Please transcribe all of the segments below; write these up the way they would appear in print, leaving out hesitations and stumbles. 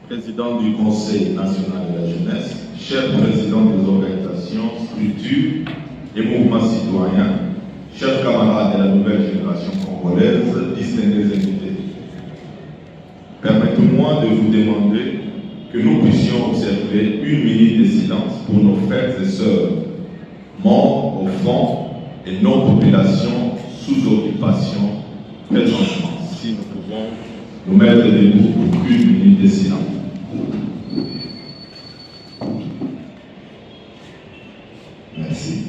président du Conseil national de la jeunesse, cher président des organisations, structures et mouvements citoyens, chers camarades de la nouvelle génération congolaise, distingués invités. Permettez-moi de vous demander que nous puissions observer une minute de silence pour nos frères et sœurs morts au front et nos populations sous occupation présentement. Si nous pouvons nous mettre debout pour une minute de silence. Merci.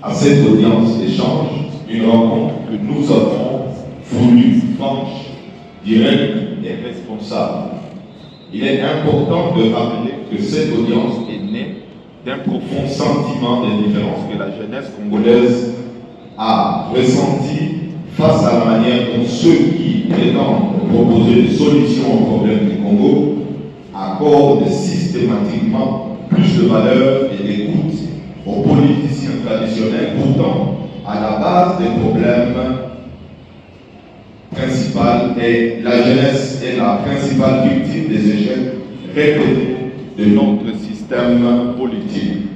À cette audience d'échange, une rencontre que nous avons voulu franche, directe et responsable. Il est important de rappeler que cette audience est née d'un profond sentiment d'indifférence que la jeunesse congolaise a ressenti face à la manière dont ceux qui prétendent proposer des solutions aux problèmes du Congo accordent systématiquement plus de valeur et d'écoute aux politiciens traditionnels. Pourtant, à la base des problèmes principaux, et la jeunesse est la principale victime des échecs répétés de notre système politique.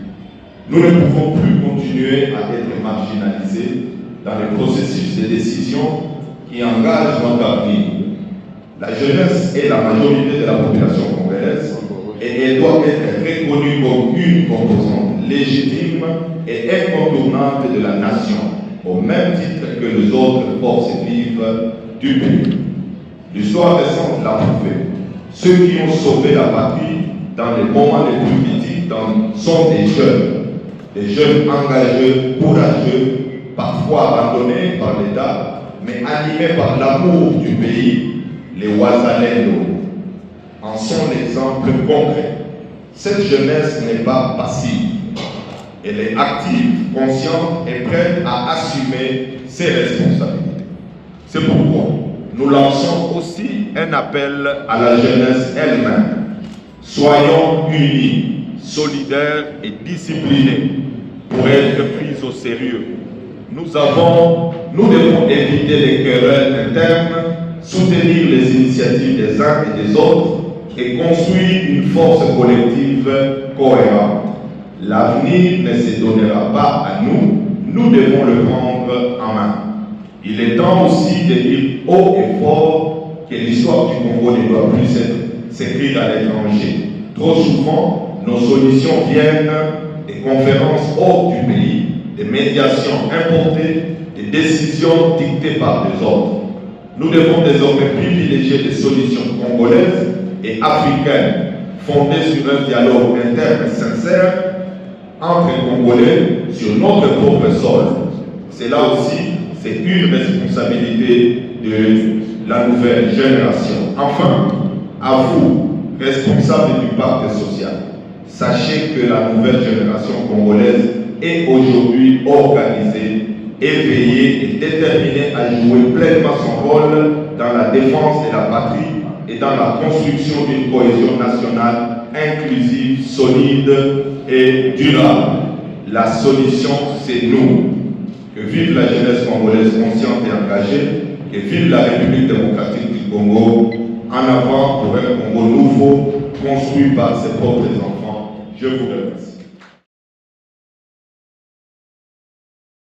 Nous ne pouvons plus continuer à être marginalisés dans le processus de décision qui engage notre avenir. La jeunesse est la majorité de la population congolaise et elle doit être reconnue comme une composante légitime et incontournable de la nation, au même titre que les autres forces vives du pays. L'histoire récente l'a prouvé. Ceux qui ont sauvé la patrie dans les moments les plus critiques sont des jeunes engagés, courageux, parfois abandonnés par l'État, mais animés par l'amour du pays. Les Wazalendo en sont l'exemple concret. Cette jeunesse n'est pas passive. Elle est active, consciente et prête à assumer ses responsabilités. C'est pourquoi nous lançons aussi un appel à la jeunesse elle-même. Soyons unis, solidaires et disciplinés pour être pris au sérieux. Nous devons éviter les querelles internes, soutenir les initiatives des uns et des autres et construire une force collective cohérente. L'avenir ne se donnera pas à nous, nous devons le prendre en main. Il est temps aussi de dire haut et fort que l'histoire du Congo ne doit plus s'écrire à l'étranger. Trop souvent, nos solutions viennent des conférences hors du pays, des médiations importées, des décisions dictées par les autres. Nous devons désormais privilégier des solutions congolaises et africaines, fondées sur un dialogue interne sincère entre Congolais sur notre propre sol. C'est là aussi, c'est une responsabilité de la nouvelle génération. Enfin, à vous, responsables du pacte social, sachez que la nouvelle génération congolaise est aujourd'hui organisée, éveillée et déterminée à jouer pleinement son rôle dans la défense de la patrie et dans la construction d'une cohésion nationale inclusive, solide et durable. La solution, c'est nous. Que vive la jeunesse congolaise consciente et engagée, que vive la République démocratique du Congo, en avant pour un Congo nouveau, construit par ses propres enfants. Je vous remercie.